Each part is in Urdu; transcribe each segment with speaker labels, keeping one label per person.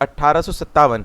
Speaker 1: 1857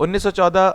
Speaker 1: 1914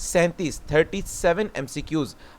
Speaker 1: 37 MCQs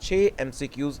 Speaker 1: 6 MCQs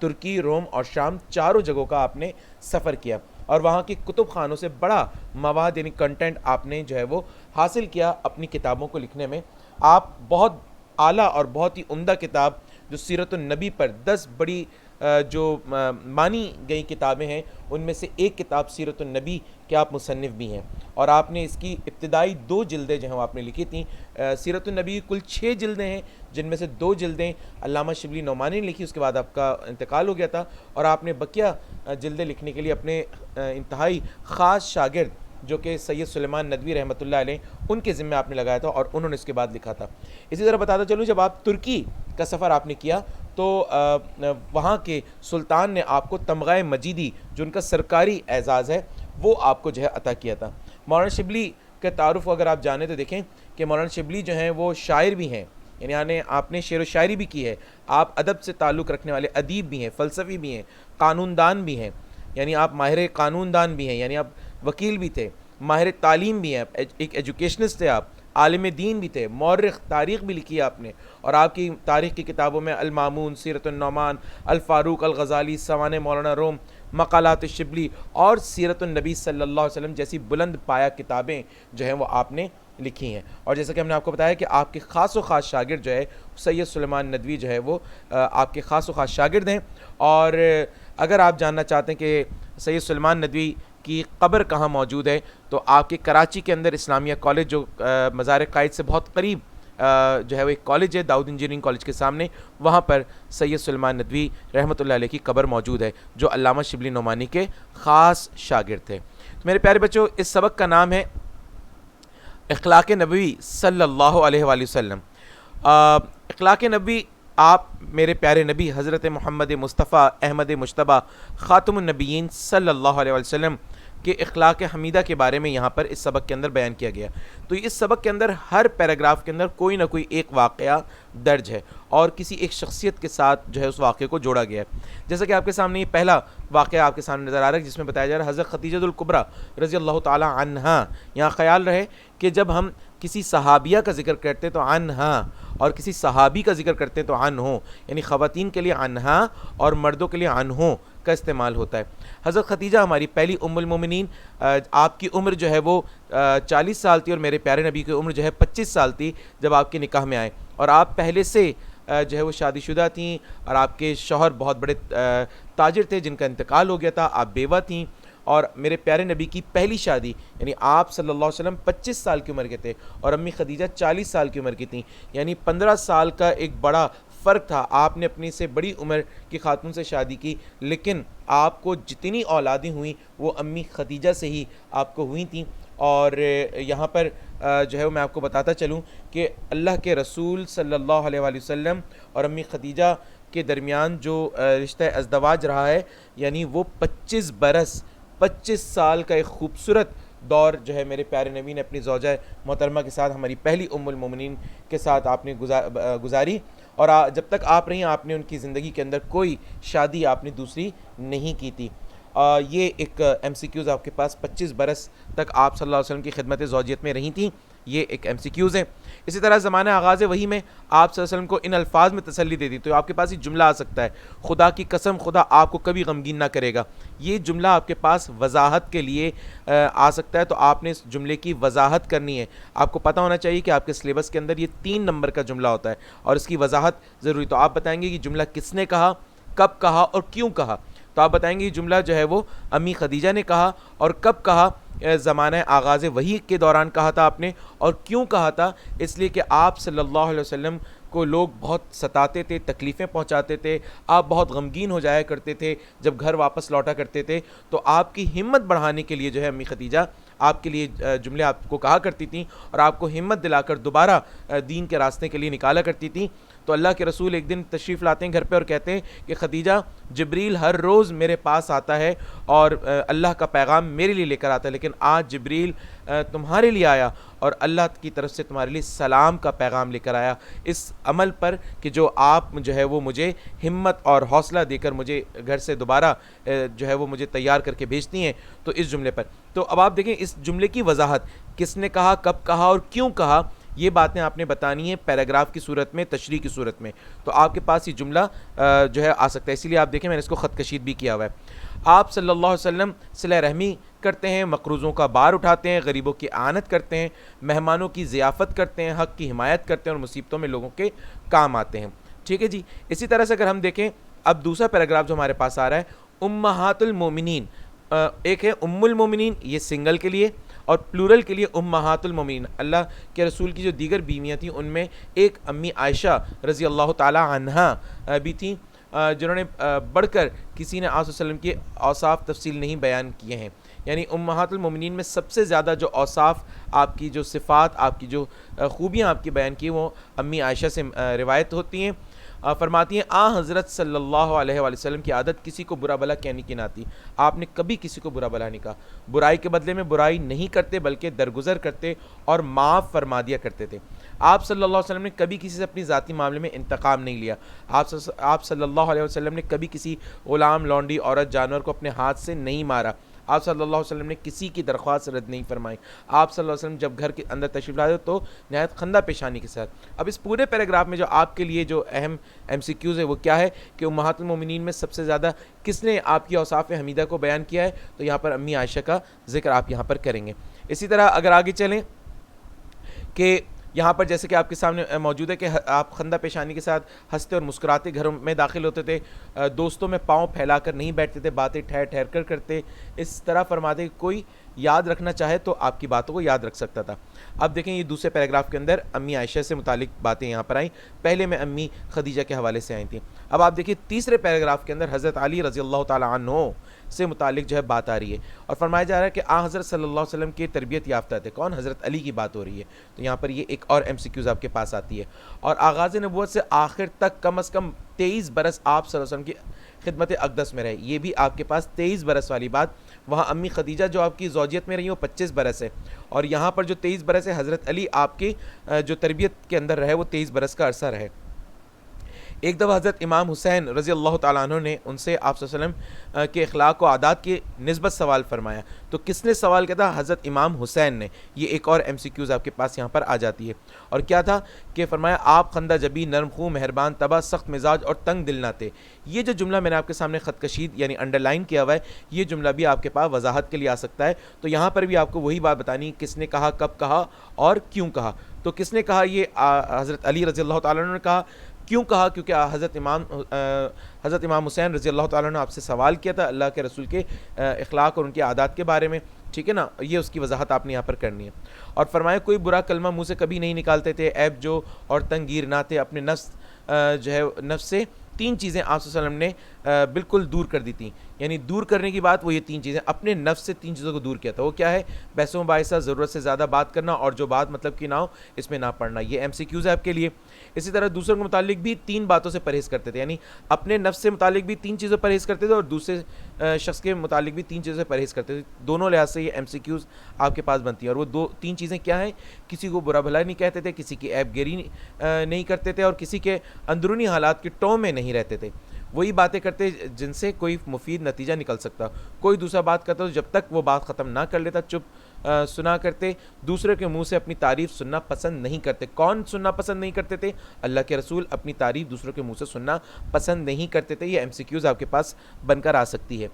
Speaker 1: ترکی، روم اور شام چاروں جگہوں کا آپ نے سفر کیا اور وہاں کی کتب خانوں سے بڑا مواد یعنی کنٹینٹ آپ نے جو ہے وہ حاصل کیا اپنی کتابوں کو لکھنے میں. آپ بہت اعلیٰ اور بہت ہی عمدہ کتاب جو سیرت النبی پر 10 بڑی جو مانی گئی کتابیں ہیں ان میں سے ایک کتاب سیرت النبی کے آپ مصنف بھی ہیں اور آپ نے اس کی ابتدائی 2 جلدیں جو ہیں وہ آپ نے لکھی تھیں. سیرت النبی کی کل 6 جلدیں ہیں جن میں سے 2 جلدیں علامہ شبلی نعمانی نے لکھی, اس کے بعد آپ کا انتقال ہو گیا تھا اور آپ نے بقیہ جلدیں لکھنے کے لیے اپنے انتہائی خاص شاگرد جو کہ سید سلیمان ندوی رحمۃ اللہ علیہ ان کے ذمہ آپ نے لگایا تھا اور انہوں نے اس کے بعد لکھا تھا. اسی طرح بتاتا چلوں جب آپ ترکی کا سفر آپ نے کیا تو وہاں کے سلطان نے آپ کو تمغہ مجیدی جو ان کا سرکاری اعزاز ہے وہ آپ کو جو ہے عطا کیا تھا. مولانا شبلی کا تعارف اگر آپ جانیں تو دیکھیں کہ مولانا شبلی جو ہیں وہ شاعر بھی ہیں, یعنی آپ نے شعر و شاعری بھی کی ہے, آپ ادب سے تعلق رکھنے والے ادیب بھی ہیں, فلسفی بھی ہیں, قانون دان بھی ہیں, یعنی آپ ماہر قانون دان بھی ہیں, یعنی آپ وکیل بھی تھے, ماہر تعلیم بھی ہیں, ایک ایجوکیشنسٹ تھے, آپ عالم دین بھی تھے, مورخ, تاریخ بھی لکھی ہے آپ نے اور آپ کی تاریخ کی کتابوں میں المامون, سیرت النعمان, الفاروق الغزالی, سوانح مولانا روم, مقالات شبلی اور سیرت النبی صلی اللہ علیہ وسلم جیسی بلند پایہ کتابیں جو ہیں وہ آپ نے لکھی ہیں. اور جیسا کہ ہم نے آپ کو بتایا کہ آپ کے خاص و خاص شاگرد جو ہے سید سلیمان ندوی جو ہے وہ آپ کے خاص و خاص شاگرد ہیں. اور اگر آپ جاننا چاہتے ہیں کہ سید سلیمان ندوی کی قبر کہاں موجود ہے تو آپ کے کراچی کے اندر اسلامیہ کالج جو مزار قائد سے بہت قریب جو ہے وہ ایک کالج ہے, داؤد انجینئرنگ کالج کے سامنے, وہاں پر سید سلیمان ندوی رحمۃ اللہ علیہ کی قبر موجود ہے جو علامہ شبلی نعمانی کے خاص شاگرد تھے. تو میرے پیارے بچوں, اس سبق کا نام ہے اخلاق نبوی صلی اللہ علیہ وآلہ وسلم. اخلاق نبوی آپ میرے پیارے نبی حضرت محمد مصطفیٰ احمد مجتبیٰ خاتم النبیین صلی اللہ علیہ وسلم کے اخلاق حمیدہ کے بارے میں یہاں پر اس سبق کے اندر بیان کیا گیا. تو اس سبق کے اندر ہر پیراگراف کے اندر کوئی نہ کوئی ایک واقعہ درج ہے اور کسی ایک شخصیت کے ساتھ جو ہے اس واقعے کو جوڑا گیا ہے. جیسا کہ آپ کے سامنے یہ پہلا واقعہ آپ کے سامنے نظر آ رہا ہے جس میں بتایا جا رہا ہے حضرت خدیجہ الکبریٰ رضی اللہ تعالی عنہا. یہاں خیال رہے کہ جب ہم کسی صحابیہ کا ذکر کرتے ہیں تو عنہا اور کسی صحابی کا ذکر کرتے ہیں تو عنہو, یعنی خواتین کے لیے عنہا اور مردوں کے لیے عنہو کا استعمال ہوتا ہے. حضرت خدیجہ ہماری پہلی ام المومنین, آپ کی عمر جو ہے وہ 40 سال تھی اور میرے پیارے نبی کی عمر جو ہے 25 سال تھی جب آپ کے نکاح میں آئے اور آپ پہلے سے جو ہے وہ شادی شدہ تھیں اور آپ کے شوہر بہت بڑے تاجر تھے جن کا انتقال ہو گیا تھا, آپ بیوہ تھیں اور میرے پیارے نبی کی پہلی شادی یعنی آپ صلی اللہ علیہ وسلم 25 سال کی عمر کے تھے اور امی خدیجہ 40 سال کی عمر کی تھیں, یعنی 15 سال کا ایک بڑا فرق تھا. آپ نے اپنی سے بڑی عمر کی خاتون سے شادی کی لیکن آپ کو جتنی اولادیں ہوئیں وہ امی خدیجہ سے ہی آپ کو ہوئی تھیں. اور یہاں پر جو ہے وہ میں آپ کو بتاتا چلوں کہ اللہ کے رسول صلی اللہ علیہ وآلہ وسلم اور امی خدیجہ کے درمیان جو رشتہ ازدواج رہا ہے یعنی وہ 25 سال کا ایک خوبصورت دور جو ہے میرے پیارے نبی نے اپنی زوجہ محترمہ کے ساتھ, ہماری پہلی ام المومنین کے ساتھ آپ نے گزاری اور جب تک آپ رہی آپ نے ان کی زندگی کے اندر کوئی شادی آپ نے دوسری نہیں کی تھی. یہ ایک ایم سی کیوز آپ کے پاس 25 برس تک آپ صلی اللہ علیہ وسلم کی خدمت زوجیت میں رہی تھیں, یہ ایک ایم سی کیوز ہے. اسی طرح زمانہ آغاز وحی میں آپ صلی اللہ علیہ وسلم کو ان الفاظ میں تسلی دے دی تو آپ کے پاس یہ جملہ آ سکتا ہے, خدا کی قسم خدا آپ کو کبھی غمگین نہ کرے گا. یہ جملہ آپ کے پاس وضاحت کے لیے آ سکتا ہے تو آپ نے اس جملے کی وضاحت کرنی ہے. آپ کو پتہ ہونا چاہیے کہ آپ کے سلیبس کے اندر یہ 3 نمبر کا جملہ ہوتا ہے اور اس کی وضاحت ضروری. تو آپ بتائیں گے کہ جملہ کس نے کہا, کب کہا اور کیوں کہا. تو آپ بتائیں گے یہ جملہ جو ہے وہ امی خدیجہ نے کہا اور کب کہا, زمانہ آغاز وحی کے دوران کہا تھا آپ نے, اور کیوں کہا تھا, اس لیے کہ آپ صلی اللہ علیہ وسلم کو لوگ بہت ستاتے تھے, تکلیفیں پہنچاتے تھے, آپ بہت غمگین ہو جایا کرتے تھے جب گھر واپس لوٹا کرتے تھے. تو آپ کی ہمت بڑھانے کے لیے جو ہے امی خدیجہ آپ کے لیے جملے آپ کو کہا کرتی تھیں اور آپ کو ہمت دلا کر دوبارہ دین کے راستے کے لیے نکالا کرتی تھیں. تو اللہ کے رسول ایک دن تشریف لاتے ہیں گھر پہ اور کہتے ہیں کہ خدیجہ جبریل ہر روز میرے پاس آتا ہے اور اللہ کا پیغام میرے لیے لے کر آتا ہے, لیکن آج جبریل تمہارے لیے آیا اور اللہ کی طرف سے تمہارے لیے سلام کا پیغام لے کر آیا, اس عمل پر کہ جو آپ جو ہے وہ مجھے ہمت اور حوصلہ دے کر مجھے گھر سے دوبارہ جو ہے وہ مجھے تیار کر کے بھیجتی ہیں. تو اس جملے پر تو اب آپ دیکھیں اس جملے کی وضاحت, کس نے کہا, کب کہا اور کیوں کہا, یہ باتیں آپ نے بتانی ہیں پیراگراف کی صورت میں، تشریح کی صورت میں، تو آپ کے پاس یہ جملہ جو ہے آ سکتا ہے. اسی لیے آپ دیکھیں میں نے اس کو خط کشید بھی کیا ہوا ہے. آپ صلی اللہ علیہ وسلم صلہ رحمی کرتے ہیں، مقروضوں کا بار اٹھاتے ہیں، غریبوں کی اعانت کرتے ہیں، مہمانوں کی ضیافت کرتے ہیں، حق کی حمایت کرتے ہیں اور مصیبتوں میں لوگوں کے کام آتے ہیں. ٹھیک ہے جی. اسی طرح سے اگر ہم دیکھیں اب دوسرا پیراگراف جو ہمارے پاس آ رہا ہے، امہات المومنین، ایک ہے ام المومنین، یہ سنگل کے لیے، اور پلورل کے لیے امہات المومنین. اللہ کے رسول کی جو دیگر بیویاں تھیں ان میں ایک امی عائشہ رضی اللہ تعالی عنہا بھی تھیں، جنہوں نے بڑھ کر کسی نے آپ صلی اللہ علیہ وسلم کے اوصاف تفصیل نہیں بیان کیے ہیں. یعنی امہات المومنین میں سب سے زیادہ جو اوصاف آپ کی، جو صفات آپ کی، جو خوبیاں آپ کی بیان کی وہ امی عائشہ سے روایت ہوتی ہیں. فرماتی ہیں حضرت صلی اللہ علیہ وآلہ وسلم کی عادت کسی کو برا بلا کہنے کی نہ تھی. آپ نے کبھی کسی کو برا بلا نہیں کہا، برائی کے بدلے میں برائی نہیں کرتے بلکہ درگزر کرتے اور معاف فرما دیا کرتے تھے. آپ صلی اللہ علیہ وسلم نے کبھی کسی سے اپنی ذاتی معاملے میں انتقام نہیں لیا. آپ صلی اللہ علیہ وسلم نے کبھی کسی غلام، لونڈی، عورت، جانور کو اپنے ہاتھ سے نہیں مارا. آپ صلی اللہ علیہ وسلم نے کسی کی درخواست رد نہیں فرمائی. آپ صلی اللہ علیہ وسلم جب گھر کے اندر تشریف لاتے تو نہایت خندہ پیشانی کے ساتھ. اب اس پورے پیراگراف میں جو آپ کے لیے جو اہم ایم سی کیوز ہے وہ کیا ہے کہ امہات المومنین میں سب سے زیادہ کس نے آپ کی اوصاف حمیدہ کو بیان کیا ہے، تو یہاں پر امی عائشہ کا ذکر آپ یہاں پر کریں گے. اسی طرح اگر آگے چلیں کہ یہاں پر جیسے کہ آپ کے سامنے موجود ہے کہ آپ خندہ پیشانی کے ساتھ ہنستے اور مسکراتے گھروں میں داخل ہوتے تھے، دوستوں میں پاؤں پھیلا کر نہیں بیٹھتے تھے، باتیں ٹھہر ٹھہر کر کرتے. اس طرح فرماتے کہ کوئی یاد رکھنا چاہے تو آپ کی باتوں کو یاد رکھ سکتا تھا. اب دیکھیں یہ دوسرے پیراگراف کے اندر امی عائشہ سے متعلق باتیں یہاں پر آئیں، پہلے میں امی خدیجہ کے حوالے سے آئی تھیں. اب آپ دیکھیے تیسرے پیراگراف کے اندر حضرت علی رضی اللہ تعالیٰ عنہ سے متعلق جو ہے بات آ رہی ہے اور فرمایا جا رہا ہے کہ حضرت صلی اللہ علیہ وسلم کی تربیت یافتہ تھے. کون؟ حضرت علی کی بات ہو رہی ہے. تو یہاں پر یہ ایک اور ایم سی کیوز آپ کے پاس آتی ہے. اور آغاز نبوت سے آخر تک کم از کم 23 برس آپ صلی اللہ علیہ وسلم کی خدمت اقدس میں رہے. یہ بھی آپ کے پاس 23 برس والی بات. وہاں امی خدیجہ جو آپ کی زوجیت میں رہی وہ 25 برس ہے، اور یہاں پر جو 23 برس ہے حضرت علی آپ کی جو تربیت کے اندر رہے وہ 23 برس کا عرصہ رہے. ایک دفعہ حضرت امام حسین رضی اللہ تعالیٰ عنہ نے ان سے آپ صلی اللہ علیہ وسلم کے اخلاق و عادات کی نسبت سوال فرمایا. تو کس نے سوال کیا تھا؟ حضرت امام حسین نے. یہ ایک اور ایم سی کیوز آپ کے پاس یہاں پر آ جاتی ہے. اور کیا تھا کہ فرمایا آپ خندہ جبی، نرم خو، مہربان طبع، سخت مزاج اور تنگ دل نہ تھے. یہ جو جملہ میں نے آپ کے سامنے خط کشید یعنی انڈر لائن کیا ہوا ہے، یہ جملہ بھی آپ کے پاس وضاحت کے لیے آ سکتا ہے. تو یہاں پر بھی آپ کو وہی بات بتانی کس نے کہا، کب کہا اور کیوں کہا. تو کس نے کہا؟ یہ حضرت علی رضی اللہ تعالیٰ عنہ نے کہا. کیوں کہا؟ کیونکہ حضرت امام حسین رضی اللہ تعالیٰ نے آپ سے سوال کیا تھا اللہ کے رسول کے اخلاق اور ان کے عادات کے بارے میں. ٹھیک ہے نا، یہ اس کی وضاحت آپ نے یہاں پر کرنی ہے. اور فرمایا کوئی برا کلمہ منہ سے کبھی نہیں نکالتے تھے، عیب جو اور تنگیر نہ تھے. اپنے نفس جو ہے نفس سے 3 چیزیں آپ صلی اللہ علیہ وسلم نے بالکل دور کر دی تھیں. یعنی دور کرنے کی بات وہ یہ 3 چیزیں، اپنے نفس سے 3 چیزوں کو دور کیا تھا. وہ کیا ہے؟ بحث و مباحثہ، ضرورت سے زیادہ بات کرنا، اور جو بات مطلب کی نہ ہو اس میں نہ پڑھنا. یہ ایم سی کیوز ہے آپ کے لیے. اسی طرح دوسروں کے متعلق بھی 3 باتوں سے پرہیز کرتے تھے. یعنی اپنے نفس سے متعلق بھی 3 چیزوں پرہیز کرتے تھے اور دوسرے شخص کے متعلق بھی 3 چیزوں سے پرہیز کرتے تھے. دونوں لحاظ سے یہ ایم سی کیوز آپ کے پاس بنتی ہیں. اور وہ 3 چیزیں کیا ہیں؟ کسی کو برا بھلا نہیں کہتے تھے، کسی کی عیب گیری نہیں کرتے تھے، اور کسی کے اندرونی حالات کی ٹو میں نہیں رہتے تھے. وہی باتیں کرتے جن سے کوئی مفید نتیجہ نکل سکتا. کوئی دوسرا بات کرتا تو جب تک وہ بات ختم نہ کر لیتا چپ سنا کرتے. دوسرے کے منہ سے اپنی تعریف سننا پسند نہیں کرتے. کون سننا پسند نہیں کرتے تھے؟ اللہ کے رسول اپنی تعریف دوسروں کے منہ سے سننا پسند نہیں کرتے تھے. یہ ایم سی کیوز آپ کے پاس بن کر آ سکتی ہے.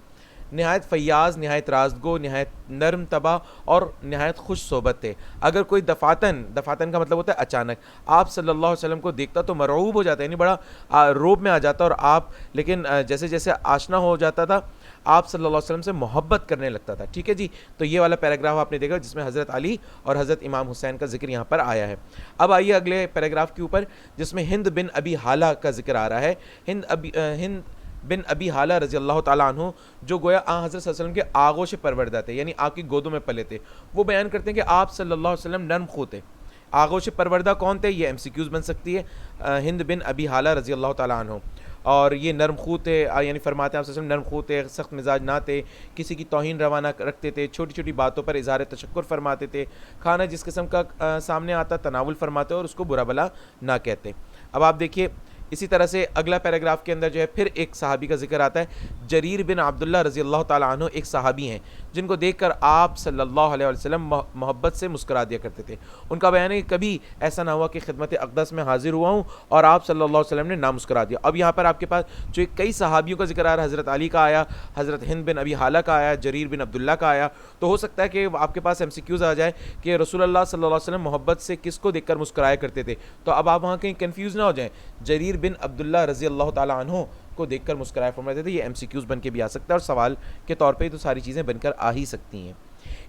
Speaker 1: نہایت فیاض، نہایت رازگو، نہایت نرم طبع اور نہایت خوش صحبت تھے. اگر کوئی دفاتن کا مطلب ہوتا ہے اچانک، آپ صلی اللہ علیہ وسلم کو دیکھتا تو مرعوب ہو جاتا، یعنی بڑا روب میں آ جاتا. اور آپ لیکن جیسے جیسے آشنا ہو جاتا تھا آپ صلی اللہ علیہ وسلم سے محبت کرنے لگتا تھا. ٹھیک ہے جی. تو یہ والا پیراگراف آپ نے دیکھا جس میں حضرت علی اور حضرت امام حسین کا ذکر یہاں پر آیا ہے. اب آئیے اگلے پیراگراف کے اوپر جس میں ہند بن ابی حالہ کا ذکر آ رہا ہے. ہند بن ابی حالہ رضی اللہ تعالیٰ عنہ جو گویا حضرت صلی اللہ علیہ وسلم کے آغوش پروردہ تھے، یعنی آپ کی گودوں میں پلے تھے. وہ بیان کرتے ہیں کہ آپ صلی اللہ علیہ وسلم نرم خو تھے. آغوش پروردہ کون تھے؟ یہ ایم سی کیوز بن سکتی ہے. ہند بن ابی حالہ رضی اللہ تعالیٰ عنہ. اور یہ نرم خو تھے، یعنی فرماتے ہیں آپ صلی اللہ علیہ وسلم نرم خو تھے، سخت مزاج نہ تھے، کسی کی توہین روا نہ رکھتے تھے، چھوٹی چھوٹی باتوں پر اظہار تشکر فرماتے تھے، کھانا جس قسم کا سامنے آتا تناول فرماتے اور اس کو برا بلا نہ کہتے. اب آپ دیکھیے اسی طرح سے اگلا پیراگراف کے اندر جو ہے پھر ایک صحابی کا ذکر آتا ہے، جریر بن عبداللہ رضی اللہ تعالیٰ عنہ ایک صحابی ہیں جن کو دیکھ کر آپ صلی اللہ علیہ وسلم محبت سے مسکرا دیا کرتے تھے۔ ان کا بیان ہے کہ کبھی ایسا نہ ہوا کہ خدمت اقدس میں حاضر ہوا ہوں اور آپ صلی اللہ علیہ وسلم نے نہ مسکرا دیا۔ اب یہاں پر آپ کے پاس جو کئی صحابیوں کا ذکر آ رہا ہے، حضرت علی کا آیا، حضرت ہند بن ابی حالہ کا آیا، جریر بن عبداللہ کا آیا، تو ہو سکتا ہے کہ آپ کے پاس MCQs آ جائے کہ رسول اللہ صلی اللہ علیہ وسلم محبت سے کس کو دیکھ کر مسکرایا کرتے تھے، تو اب آپ وہاں کہیں کنفیوز نہ ہو جائیں، جریر بن عبداللہ رضی اللہ تعالیٰ عنہ کو دیکھ کر مسکرایا فرماتے تھے۔ یہ MCQs بن کے بھی آ سکتا ہے اور سوال کے طور پہ تو ساری چیزیں بن کر آ ہی سکتی ہیں۔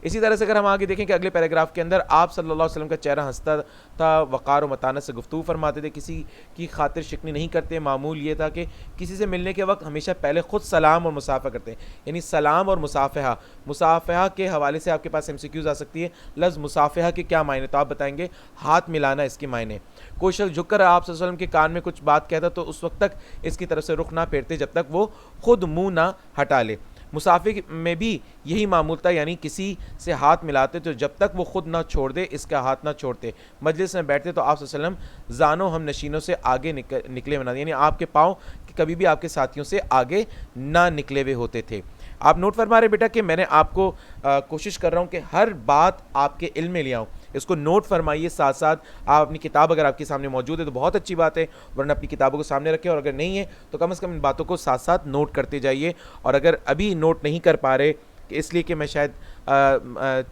Speaker 1: اسی طرح سے اگر ہم آگے دیکھیں کہ اگلے پیراگراف کے اندر آپ صلی اللہ علیہ وسلم کا چہرہ ہنستا تھا، وقار و متانت سے گفتگو فرماتے تھے، کسی کی خاطر شکنی نہیں کرتے، معمول یہ تھا کہ کسی سے ملنے کے وقت ہمیشہ پہلے خود سلام اور مصافحہ کرتے ہیں، یعنی سلام اور مصافحہ کے حوالے سے آپ کے پاس MCQs آ سکتی ہے۔ لفظ مصافحہ کے کیا معنی، تو آپ بتائیں گے ہاتھ ملانا اس کے معنی۔ کوئی شخص جھک کر آپ صلی اللہ علیہ وسلم کے کان میں کچھ بات کہتا تو اس وقت تک اس کی طرف سے رخ نہ پھیرتے جب تک وہ خود منہ نہ ہٹا لے۔ مسافر میں بھی یہی معمول تھا، یعنی کسی سے ہاتھ ملاتے تو جب تک وہ خود نہ چھوڑ دے اس کا ہاتھ نہ چھوڑتے۔ مجلس میں بیٹھتے تو آپ صلی اللہ علیہ وسلم زانوں ہم نشینوں سے آگے نکلے بنا، یعنی آپ کے پاؤں کبھی بھی آپ کے ساتھیوں سے آگے نہ نکلے ہوئے ہوتے تھے۔ آپ نوٹ فرما رہے بیٹا کہ میں نے آپ کو کوشش کر رہا ہوں کہ ہر بات آپ کے علم میں لے آؤں، اس کو نوٹ فرمائیے، ساتھ ساتھ آپ اپنی کتاب اگر آپ کے سامنے موجود ہے تو بہت اچھی بات ہے، ورنہ اپنی کتابوں کو سامنے رکھیں، اور اگر نہیں ہے تو کم از کم ان باتوں کو ساتھ ساتھ نوٹ کرتے جائیے۔ اور اگر ابھی نوٹ نہیں کر پا رہے کہ اس لیے کہ میں شاید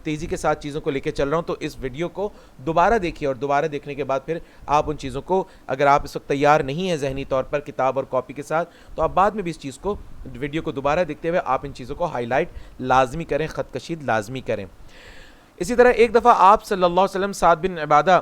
Speaker 1: تیزی کے ساتھ چیزوں کو لے کے چل رہا ہوں، تو اس ویڈیو کو دوبارہ دیکھیے، اور دوبارہ دیکھنے کے بعد پھر آپ ان چیزوں کو، اگر آپ اس وقت تیار نہیں ہیں ذہنی طور پر کتاب اور کاپی کے ساتھ، تو آپ بعد میں بھی اس چیز کو، ویڈیو کو دوبارہ دیکھتے ہوئے آپ ان چیزوں کو ہائی لائٹ لازمی کریں، خط کشید لازمی کریں۔ اسی طرح ایک دفعہ آپ صلی اللہ علیہ وسلم سعد بن عبادہ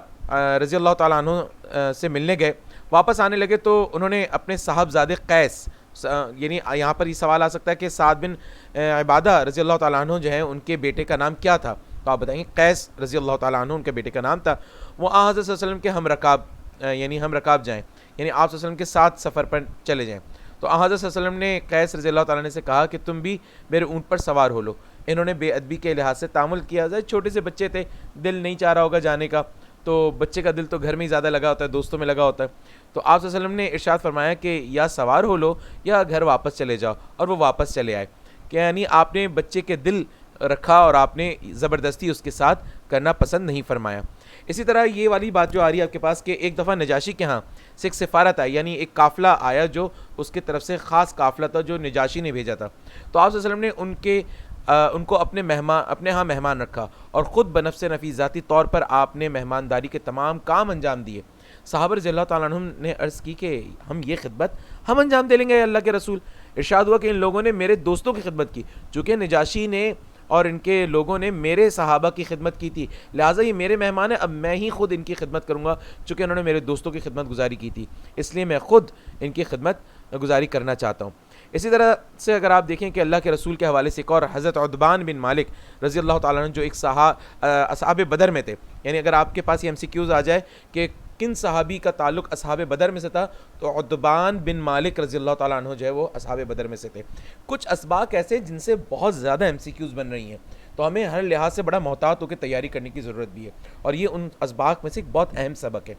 Speaker 1: رضی اللہ تعالیٰ عنہ سے ملنے گئے، واپس آنے لگے تو انہوں نے اپنے صاحبزادے قیس، یعنی یہاں پر یہ سوال آ سکتا ہے کہ سعد بن عبادہ رضی اللہ تعالیٰ عنہ جو ہیں ان کے بیٹے کا نام کیا تھا، تو آپ بتائیں گے قیس رضی اللہ تعالیٰ عنہ ان کے بیٹے کا نام تھا۔ وہ حضرت صلی اللہ علیہ وسلم کے ہم رکاب جائیں، یعنی آپ صلی اللہ علیہ وسلم کے ساتھ سفر پر چلے جائیں، تو حضرت صلی اللہ علیہ وسلم نے قیس رضی اللہ تعالیٰ عنہ سے کہا کہ تم بھی میرے اونٹ پر سوار ہو لو۔ انہوں نے بے ادبی کے لحاظ سے تعامل کیا، چھوٹے سے بچے تھے، دل نہیں چاہ رہا ہوگا جانے کا، تو بچے کا دل تو گھر میں ہی زیادہ لگا ہوتا ہے، دوستوں میں لگا ہوتا ہے، تو آپ صلی اللہ علیہ وسلم نے ارشاد فرمایا کہ یا سوار ہو لو یا گھر واپس چلے جاؤ، اور وہ واپس چلے آئے، کہ یعنی آپ نے بچے کے دل رکھا اور آپ نے زبردستی اس کے ساتھ کرنا پسند نہیں فرمایا۔ اسی طرح یہ والی بات جو آ رہی ہے آپ کے پاس کہ ایک دفعہ نجاشی کے ہاں سے ایک سفارت آئی، یعنی ایک قافلہ آیا جو اس کی طرف سے خاص قافلہ تھا جو نجاشی نے بھیجا تھا، تو آپ صلی اللہ علیہ وسلم نے ان کو اپنے ہاں مہمان رکھا، اور خود بنفس نفیس ذاتی طور پر آپ نے مہمانداری کے تمام کام انجام دیے۔ صحابہ رضی اللہ تعالیٰ عنہ نے عرض کی کہ ہم یہ خدمت ہم انجام دے لیں گے اللہ کے رسول؟ ارشاد ہوا کہ ان لوگوں نے میرے دوستوں کی خدمت کی، چونکہ نجاشی نے اور ان کے لوگوں نے میرے صحابہ کی خدمت کی تھی، لہٰذا یہ میرے مہمان ہیں، اب میں ہی خود ان کی خدمت کروں گا، چونکہ انہوں نے میرے دوستوں کی خدمت گزاری کی تھی، اس لیے میں خود ان کی خدمت گزاری کرنا چاہتا ہوں۔ اسی طرح سے اگر آپ دیکھیں کہ اللہ کے رسول کے حوالے سے ایک اور حضرت عتبان بن مالک رضی اللہ تعالیٰ عنہ جو ایک اصحاب بدر میں تھے، یعنی اگر آپ کے پاس یہ MCQs آ جائے کہ کن صحابی کا تعلق اصحاب بدر میں سے تھا، تو عتبان بن مالک رضی اللہ تعالیٰ عنہ جو ہے وہ اصحاب بدر میں سے تھے۔ کچھ اسباق ایسے جن سے بہت زیادہ MCQs بن رہی ہیں، تو ہمیں ہر لحاظ سے بڑا محتاط ہو کے تیاری کرنے کی ضرورت بھی ہے، اور یہ ان اسباق میں سے ایک بہت اہم سبق ہے۔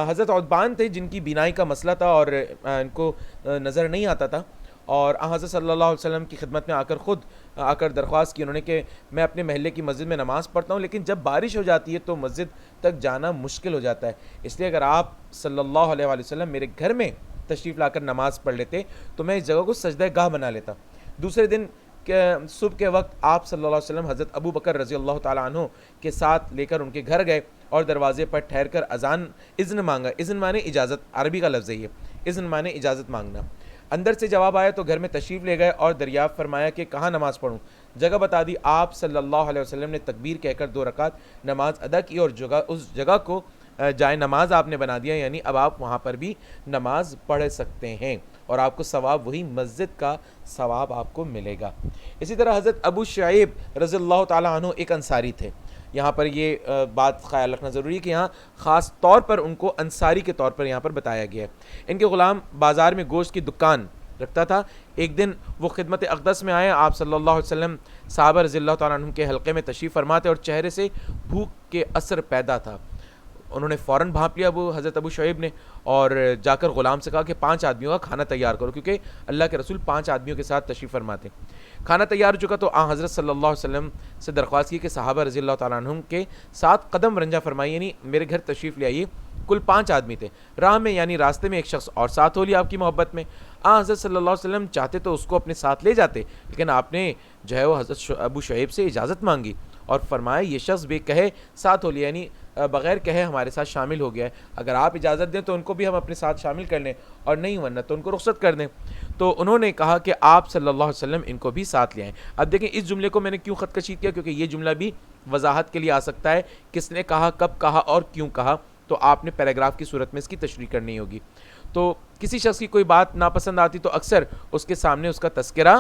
Speaker 1: حضرت عتبان تھے جن کی بینائی کا مسئلہ تھا اور ان کو نظر نہیں آتا تھا، اور حضرت صلی اللہ علیہ وسلم کی خدمت میں آ کر درخواست کی انہوں نے کہ میں اپنے محلے کی مسجد میں نماز پڑھتا ہوں، لیکن جب بارش ہو جاتی ہے تو مسجد تک جانا مشکل ہو جاتا ہے، اس لیے اگر آپ صلی اللہ علیہ وسلم میرے گھر میں تشریف لا کر نماز پڑھ لیتے تو میں اس جگہ کو سجدہ گاہ بنا لیتا۔ دوسرے دن صبح کے وقت آپ صلی اللہ علیہ وسلم حضرت ابو بکر رضی اللہ تعالیٰ عنہ کے ساتھ لے کر ان کے گھر گئے اور دروازے پر ٹھہر کر اذن مانگا۔ اذن مانے اجازت، عربی کا لفظ ہے یہ، اذن مانے اجازت مانگنا۔ اندر سے جواب آیا تو گھر میں تشریف لے گئے اور دریافت فرمایا کہ کہاں نماز پڑھوں، جگہ بتا دی۔ آپ صلی اللہ علیہ وسلم نے تکبیر کہہ کر 2 رکعت نماز ادا کی، اور اس جگہ کو جائے نماز آپ نے بنا دیا، یعنی اب آپ وہاں پر بھی نماز پڑھ سکتے ہیں، اور آپ کو ثواب وہی مسجد کا ثواب آپ کو ملے گا۔ اسی طرح حضرت ابو شعیب رضی اللہ تعالیٰ عنہ ایک انصاری تھے، یہاں پر یہ بات خیال رکھنا ضروری ہے کہ یہاں خاص طور پر ان کو انصاری کے طور پر یہاں پر بتایا گیا ہے۔ ان کے غلام بازار میں گوشت کی دکان رکھتا تھا۔ ایک دن وہ خدمت اقدس میں آئے، آپ صلی اللہ علیہ وسلم صحابہ رضی اللہ تعالیٰ عنہ کے حلقے میں تشریف فرماتے اور چہرے سے بھوک کے اثر پیدا تھا۔ انہوں نے فوراً بھانپ لیا حضرت ابو شعیب نے، اور جا کر غلام سے کہا کہ 5 آدمیوں کا کھانا تیار کرو، کیونکہ اللہ کے رسول 5 آدمیوں کے ساتھ تشریف فرماتے. کھانا تیار ہو چکا تو حضرت صلی اللہ علیہ وسلم سے درخواست کی کہ صحابہ رضی اللہ تعالیٰ عنہم کے ساتھ قدم رنجہ فرمائی، یعنی میرے گھر تشریف لے آئیے. کل 5 آدمی تھے. راہ میں یعنی راستے میں ایک شخص اور ساتھ ہو لیا آپ کی محبت میں. حضرت صلی اللہ علیہ وسلم چاہتے تو اس کو اپنے ساتھ لے جاتے، لیکن آپ نے جو ہے وہ حضرت ابو شعیب سے اجازت مانگی اور فرمایا یہ شخص بے کہے ساتھ ہو لیا، یعنی بغیر کہے ہمارے ساتھ شامل ہو گیا ہے. اگر آپ اجازت دیں تو ان کو بھی ہم اپنے ساتھ شامل کر لیں، اور نہیں ورنہ تو ان کو رخصت کر دیں. تو انہوں نے کہا کہ آپ صلی اللہ علیہ وسلم ان کو بھی ساتھ لے آئیں. اب دیکھیں اس جملے کو میں نے کیوں خط کشید کیا، کیونکہ یہ جملہ بھی وضاحت کے لیے آ سکتا ہے کس نے کہا، کب کہا اور کیوں کہا. تو آپ نے پیراگراف کی صورت میں اس کی تشریح کرنی ہوگی. تو کسی شخص کی کوئی بات ناپسند آتی تو اکثر اس کے سامنے اس کا تذکرہ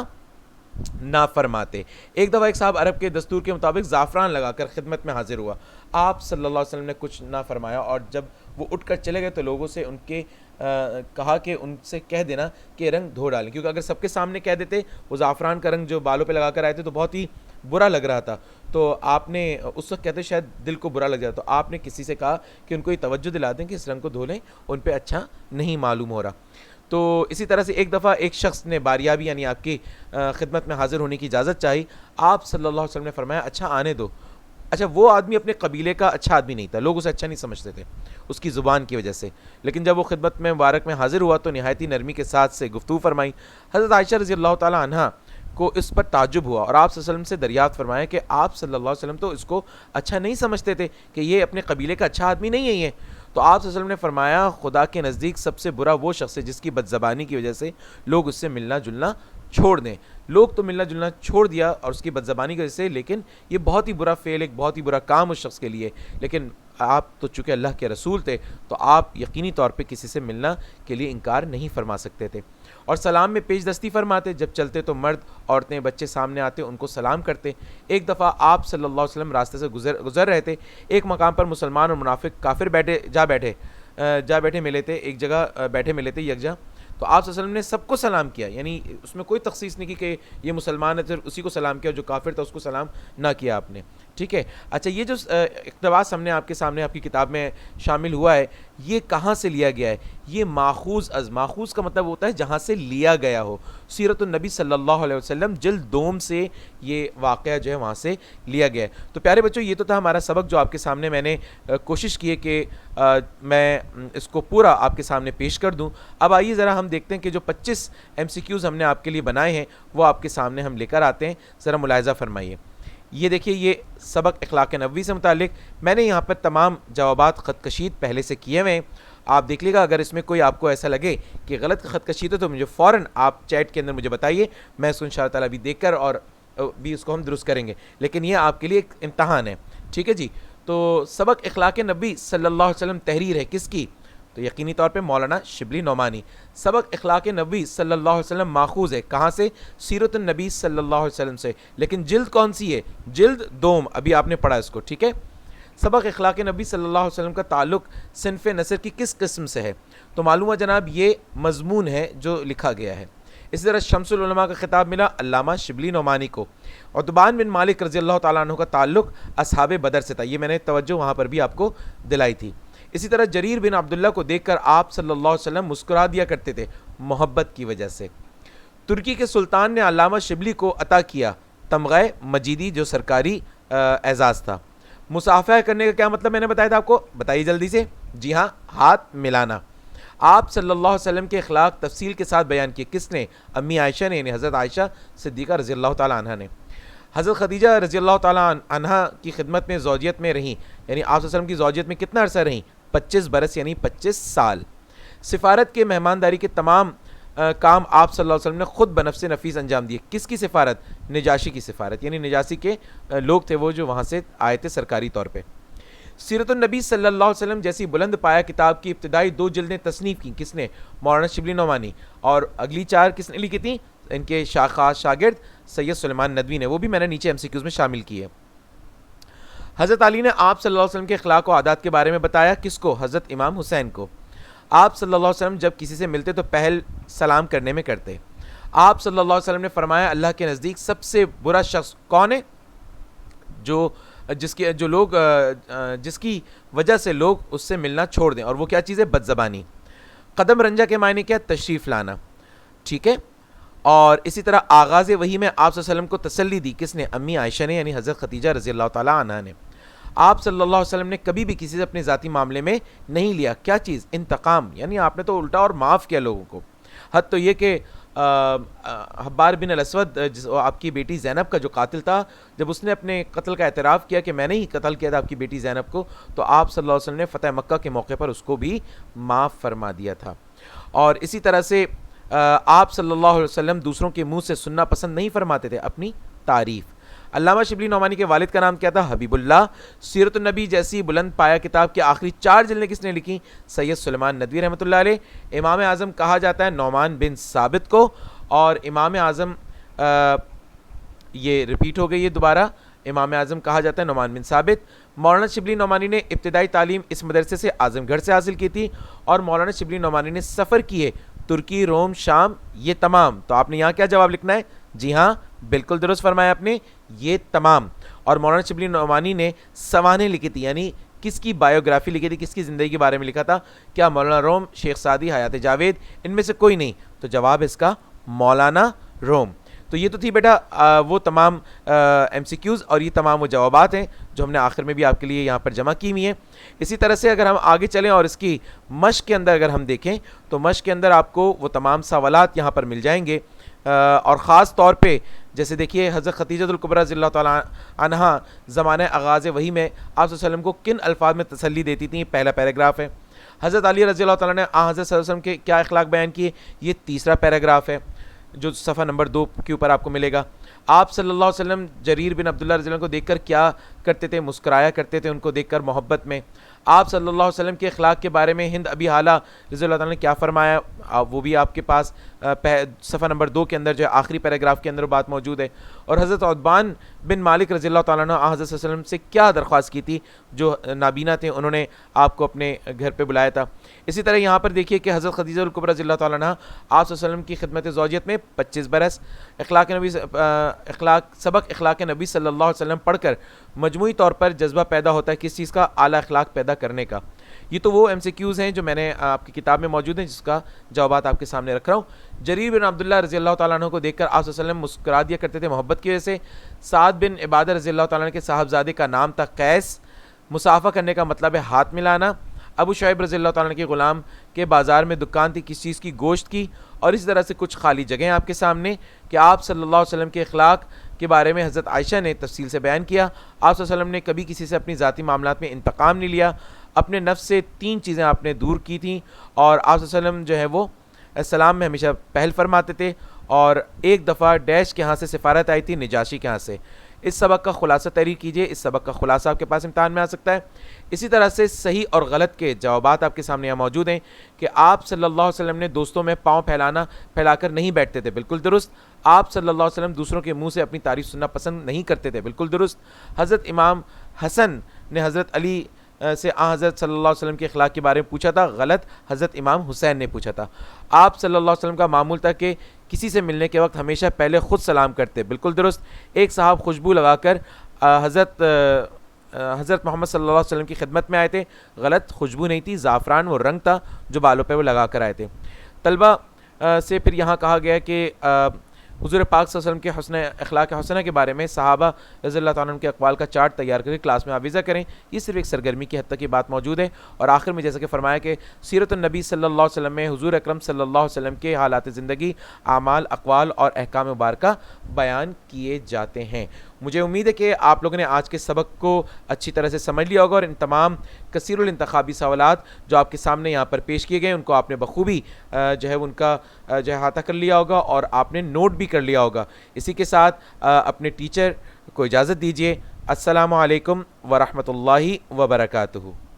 Speaker 1: نہ فرماتے. ایک دفعہ ایک صاحب عرب کے دستور کے مطابق زعفران لگا کر خدمت میں حاضر ہوا. آپ صلی اللہ علیہ وسلم نے کچھ نہ فرمایا، اور جب وہ اٹھ کر چلے گئے تو لوگوں سے ان کے کہا کہ ان سے کہہ دینا کہ رنگ دھو ڈالیں، کیونکہ اگر سب کے سامنے کہہ دیتے وہ زعفران کا رنگ جو بالوں پہ لگا کر آئے تھے تو بہت ہی برا لگ رہا تھا. تو آپ نے اس وقت کہتے شاید دل کو برا لگ جاتا، تو آپ نے کسی سے کہا کہ ان کو یہ توجہ دلا دیں کہ اس رنگ کو دھو لیں، ان پہ اچھا نہیں معلوم ہو رہا. تو اسی طرح سے ایک دفعہ ایک شخص نے باریابی یعنی آپ کی خدمت میں حاضر ہونے کی اجازت چاہی. آپ صلی اللہ علیہ وسلم نے فرمایا اچھا آنے دو. اچھا وہ آدمی اپنے قبیلے کا اچھا آدمی نہیں تھا، لوگ اسے اچھا نہیں سمجھتے تھے اس کی زبان کی وجہ سے، لیکن جب وہ خدمت میں مبارک میں حاضر ہوا تو نہایت ہی نرمی کے ساتھ سے گفتگو فرمائی. حضرت عائشہ رضی اللہ تعالیٰ عنہا کو اس پر تعجب ہوا، اور آپ صلی اللہ علیہ وسلم سے دریافت فرمایا کہ آپ صلی اللہ علیہ وسلم تو اس کو اچھا نہیں سمجھتے تھے کہ یہ اپنے قبیلے کا اچھا آدمی نہیں ہے یہ. تو آپ صلی اللہ علیہ وسلم نے فرمایا خدا کے نزدیک سب سے برا وہ شخص ہے جس کی بدزبانی کی وجہ سے لوگ اس سے ملنا جلنا چھوڑ دیں. لوگ تو ملنا جلنا چھوڑ دیا اور اس کی بدزبانی کی وجہ سے، لیکن یہ بہت ہی برا فعل، ایک بہت ہی برا کام اس شخص کے لیے. لیکن آپ تو چونکہ اللہ کے رسول تھے تو آپ یقینی طور پہ کسی سے ملنا کے لیے انکار نہیں فرما سکتے تھے، اور سلام میں پیش دستی فرماتے. جب چلتے تو مرد عورتیں بچے سامنے آتے ان کو سلام کرتے. ایک دفعہ آپ صلی اللہ علیہ وسلم راستے سے گزر رہے تھے. ایک مقام پر مسلمان اور منافق کافر جا بیٹھے ملے تھے، ایک جگہ بیٹھے ملے تھے یکجا. تو آپ صلی اللہ علیہ وسلم نے سب کو سلام کیا، یعنی اس میں کوئی تخصیص نہیں کی کہ یہ مسلمان ہے صرف اسی کو سلام کیا، جو کافر تھا اس کو سلام نہ کیا آپ نے. ٹھیک ہے. اچھا یہ جو اقتباس ہم نے آپ کے سامنے آپ کی کتاب میں شامل ہوا ہے، یہ کہاں سے لیا گیا ہے؟ یہ ماخوذ کا مطلب ہوتا ہے جہاں سے لیا گیا ہو. سیرت النبی صلی اللہ علیہ وسلم جلد 2 سے یہ واقعہ جو ہے وہاں سے لیا گیا ہے. تو پیارے بچوں یہ تو تھا ہمارا سبق جو آپ کے سامنے میں نے کوشش کی ہے کہ میں اس کو پورا آپ کے سامنے پیش کر دوں. اب آئیے ذرا ہم دیکھتے ہیں کہ جو 25 MCQs ہم نے آپ کے لیے بنائے ہیں وہ آپ کے سامنے ہم لے کر آتے ہیں. ذرا ملاحظہ فرمائیے. یہ دیکھیے یہ سبق اخلاق نبوی سے متعلق میں نے یہاں پر تمام جوابات خط کشید پہلے سے کیے ہوئے ہیں. آپ دیکھ لیے گا، اگر اس میں کوئی آپ کو ایسا لگے کہ غلط خط کشید ہے تو مجھے فوراً آپ چیٹ کے اندر مجھے بتائیے، میں اس کو انشاءاللہ تعالیٰ بھی دیکھ کر اور بھی اس کو ہم درست کریں گے. لیکن یہ آپ کے لیے ایک امتحان ہے. ٹھیک ہے جی. تو سبق اخلاق نبی صلی اللہ علیہ وسلم تحریر ہے کس کی؟ تو یقینی طور پہ مولانا شبلی نعمانی. سبق اخلاق نبی صلی اللہ علیہ وسلم ماخوذ ہے کہاں سے؟ سیرت النبی صلی اللہ علیہ وسلم سے. لیکن جلد کون سی ہے؟ جلد 2. ابھی آپ نے پڑھا اس کو. ٹھیک ہے. سبق اخلاق نبی صلی اللہ علیہ وسلم کا تعلق صنف نثر کی کس قسم سے ہے؟ تو معلوم ہے جناب یہ مضمون ہے جو لکھا گیا ہے. اسی طرح شمس العلماء کا خطاب ملا علامہ شبلی نعمانی کو. عتبان بن مالک رضی اللہ تعالیٰ عنہ کا تعلق اصحاب بدر سے تھا. یہ میں نے توجہ وہاں پر بھی آپ کو دلائی تھی. اسی طرح جریر بن عبداللہ کو دیکھ کر آپ صلی اللہ علیہ وسلم مسکرا دیا کرتے تھے محبت کی وجہ سے. ترکی کے سلطان نے علامہ شبلی کو عطا کیا تمغہ مجیدی جو سرکاری اعزاز تھا. مصافحہ کرنے کا کیا مطلب میں نے بتایا تھا آپ کو؟ بتائیے جلدی سے. جی ہاں، ہاتھ ملانا. آپ صلی اللہ علیہ وسلم کے اخلاق تفصیل کے ساتھ بیان کیے. کس نے؟ امی عائشہ نے، یعنی حضرت عائشہ صدیقہ رضی اللہ تعالیٰ عنہ نے. حضرت خدیجہ رضی اللہ تعالیٰ عنہ کی خدمت میں زوجیت میں رہیں، یعنی آپ صلی اللہ علیہ وسلم کی زوجیت میں کتنا عرصہ رہیں؟ 25 برس یعنی 25 سال. سفارت کے مہمانداری کے تمام کام آپ صلی اللہ علیہ وسلم نے خود بنفس نفیس انجام دیے. کس کی سفارت؟ نجاشی کی سفارت، یعنی نجاشی کے لوگ تھے وہ جو وہاں سے آئے تھے سرکاری طور پہ. سیرت النبی صلی اللہ علیہ وسلم جیسی بلند پایا کتاب کی ابتدائی 2 جلدیں تصنیف کی. کس نے؟ مولانا شبلی نعمانی. اور اگلی 4 کس نے لکھی تھیں؟ ان کے خاص شاگرد سید سلیمان ندوی نے. وہ بھی میں نے نیچے MCQs میں شامل کی ہے. حضرت علی نے آپ صلی اللہ علیہ وسلم کے اخلاق و عادات کے بارے میں بتایا. کس کو؟ حضرت امام حسین کو. آپ صلی اللہ علیہ وسلم جب کسی سے ملتے تو پہل سلام کرنے میں کرتے. آپ صلی اللہ علیہ وسلم نے فرمایا اللہ کے نزدیک سب سے برا شخص کون ہے؟ جو جس کی وجہ سے لوگ اس سے ملنا چھوڑ دیں. اور وہ کیا چیز ہے؟ بد زبانی. قدم رنجہ کے معنی کیا؟ تشریف لانا. ٹھیک ہے. اور اسی طرح آغاز وحی میں آپ صلی اللہ علیہ وسلم کو تسلی دی. کس نے؟ امی عائشہ نے، یعنی حضرت خدیجہ رضی اللہ تعالیٰ عنہا نے. آپ صلی اللہ علیہ وسلم نے کبھی بھی کسی سے اپنے ذاتی معاملے میں نہیں لیا. کیا چیز؟ انتقام. یعنی آپ نے تو الٹا اور معاف کیا لوگوں کو. حد تو یہ کہ حبار بن الاسود آپ کی بیٹی زینب کا جو قاتل تھا، جب اس نے اپنے قتل کا اعتراف کیا کہ میں نے ہی قتل کیا تھا آپ کی بیٹی زینب کو، تو آپ صلی اللہ علیہ وسلم نے فتح مکہ کے موقع پر اس کو بھی معاف فرما دیا تھا. اور اسی طرح سے آپ صلی اللہ علیہ وسلم دوسروں کے منہ سے سننا پسند نہیں فرماتے تھے، اپنی تعریف. علامہ شبلی نعمانی کے والد کا نام کیا تھا؟ حبیب اللہ. سیرت النبی جیسی بلند پایا کتاب کی آخری 4 جلدیں کس نے لکھی؟ سید سلیمان ندوی رحمۃ اللہ علیہ. امام اعظم کہا جاتا ہے نعمان بن ثابت کو. اور امام اعظم یہ ریپیٹ ہو گئی ہے دوبارہ، امام اعظم کہا جاتا ہے نعمان بن ثابت. مولانا شبلی نعمانی نے ابتدائی تعلیم اس مدرسے سے اعظم گڑھ سے حاصل کی تھی. اور مولانا شبلی نعمانی نے سفر کیے ترکی، روم، شام، یہ تمام. تو آپ نے یہاں کیا جواب لکھنا ہے؟ جی ہاں، بالکل درست فرمایا آپ نے، یہ تمام. اور مولانا شبلی نعمانی نے سوانح لکھی تھی، یعنی کس کی بایوگرافی لکھی تھی، کس کی زندگی کے بارے میں لکھا تھا؟ کیا مولانا روم، شیخ سعدی، حیات جاوید، ان میں سے کوئی نہیں؟ تو جواب اس کا مولانا روم. تو یہ تو تھی بیٹا وہ تمام ایم سی کیوز، اور یہ تمام وہ جوابات ہیں جو ہم نے آخر میں بھی آپ کے لیے یہاں پر جمع کی ہوئی ہیں. اسی طرح سے اگر ہم آگے چلیں اور اس کی مشق کے اندر اگر ہم دیکھیں تو مشق کے اندر آپ کو وہ تمام سوالات یہاں پر مل جائیں گے. اور خاص طور پہ جیسے دیکھیے حضرت خدیجہ الکبریٰ رضی اللہ تعالیٰ عنہا زمانہ آغاز وحی میں آپ صلی اللہ علیہ وسلم کو کن الفاظ میں تسلی دیتی تھیں؟ پہلا پیراگراف ہے. حضرت علی رضی اللہ تعالیٰ نے حضرت صلی اللہ علیہ وسلم کے کیا اخلاق بیان کیے؟ یہ تیسرا پیراگراف ہے جو صفحہ نمبر 2 کے اوپر آپ کو ملے گا. آپ صلی اللہ علیہ وسلم جریر بن عبداللہ رضی اللہ عنہ کو دیکھ کر کیا کرتے تھے؟ مسکرایا کرتے تھے ان کو دیکھ کر محبت میں. آپ صلی اللہ علیہ وسلم کے اخلاق کے بارے میں ہند ابی حالہ رضی اللہ تعالیٰ نے کیا فرمایا؟ وہ بھی آپ کے پاس صفحہ نمبر 2 کے اندر جو ہے آخری پیراگراف کے اندر بات موجود ہے. اور حضرت عتبان بن مالک رضی اللہ تعالیٰ عنہ حضرت صلی اللہ علیہ وسلم سے کیا درخواست کی تھی؟ جو نابینا تھے انہوں نے آپ کو اپنے گھر پہ بلایا تھا. اسی طرح یہاں پر دیکھیے کہ حضرت خدیجہ الکبریٰ رضی اللہ تعالیٰ عنہ آپ صلی اللہ علیہ وسلم کی خدمت زوجیت میں 25 برس سبق اخلاق نبی صلی اللہ علیہ وسلم پڑھ کر مجموعی طور پر جذبہ پیدا ہوتا ہے کس چیز کا؟ اعلیٰ اخلاق پیدا کرنے کا. یہ تو وہ ایم سی کیوز ہیں جو میں نے آپ کی کتاب میں موجود ہیں جس کا جوابات آپ کے سامنے رکھ رہا ہوں. جریر بن عبداللہ رضی اللہ تعالیٰ عنہ کو دیکھ کر آپ صلی اللہ علیہ وسلم مسکرا دیا کرتے تھے محبت کی وجہ سے. سعد بن عبادہ رضی اللہ تعالیٰ عنہ کے صاحبزادے کا نام تھا قیس. مصافحہ کرنے کا مطلب ہے ہاتھ ملانا. ابو شعیب رضی اللہ تعالیٰ عنہ کے غلام کے بازار میں دکان تھی کس چیز کی؟ گوشت کی. اور اس طرح سے کچھ خالی جگہیں آپ کے سامنے کہ آپ صلی اللہ علیہ وسلم کے اخلاق کے بارے میں حضرت عائشہ نے تفصیل سے بیان کیا. آپ صلی اللہ علیہ وسلم نے کبھی کسی سے اپنی ذاتی معاملات میں انتقام نہیں لیا. اپنے نفس سے 3 چیزیں آپ نے دور کی تھیں. اور آپ صلی اللہ علیہ وسلم جو ہے وہ السلام میں ہمیشہ پہل فرماتے تھے. اور ایک دفعہ ڈیش کے ہاں سے سفارت آئی تھی نجاشی کے ہاں سے. اس سبق کا خلاصہ تحریر کیجئے. اس سبق کا خلاصہ آپ کے پاس امتحان میں آ سکتا ہے. اسی طرح سے صحیح اور غلط کے جوابات آپ کے سامنے یہاں موجود ہیں کہ آپ صلی اللہ علیہ وسلم نے دوستوں میں پاؤں پھیلا کر نہیں بیٹھتے تھے. بالکل درست. آپ صلی اللہ علیہ وسلم دوسروں کے منہ سے اپنی تعریف سننا پسند نہیں کرتے تھے. بالکل درست. حضرت امام حسن نے حضرت علی سے حضرت صلی اللہ علیہ وسلم کے اخلاق کے بارے میں پوچھا تھا. غلط. حضرت امام حسین نے پوچھا تھا. آپ صلی اللہ علیہ وسلم کا معمول تھا کہ کسی سے ملنے کے وقت ہمیشہ پہلے خود سلام کرتے. بالکل درست. ایک صاحب خوشبو لگا کر حضرت محمد صلی اللہ علیہ وسلم کی خدمت میں آئے تھے. غلط. خوشبو نہیں تھی، زعفران وہ رنگ تھا جو بالوں پہ وہ لگا کر آئے تھے. طلبہ سے پھر یہاں کہا گیا کہ حضور پاک صلی اللہ علیہ وسلم کے حسن اخلاق حسنہ کے بارے میں صحابہ رضی اللہ تعالیٰ عنہ کے اقوال کا چارٹ تیار کر کے کلاس میں آویزہ کریں. یہ صرف ایک سرگرمی کی حد تک یہ بات موجود ہے. اور آخر میں جیسا کہ فرمایا کہ سیرت النبی صلی اللہ علیہ وسلم میں حضور اکرم صلی اللہ علیہ وسلم کے حالات زندگی، اعمال، اقوال اور احکام مبارکہ بیان کیے جاتے ہیں. مجھے امید ہے کہ آپ لوگوں نے آج کے سبق کو اچھی طرح سے سمجھ لیا ہوگا. اور ان تمام کثیر الانتخابی سوالات جو آپ کے سامنے یہاں پر پیش کیے گئے ان کو آپ نے بخوبی جو ہے ان کا جو ہے احاطہ کر لیا ہوگا اور آپ نے نوٹ بھی کر لیا ہوگا. اسی کے ساتھ اپنے ٹیچر کو اجازت دیجیے. السلام علیکم ورحمۃ اللہ وبرکاتہ.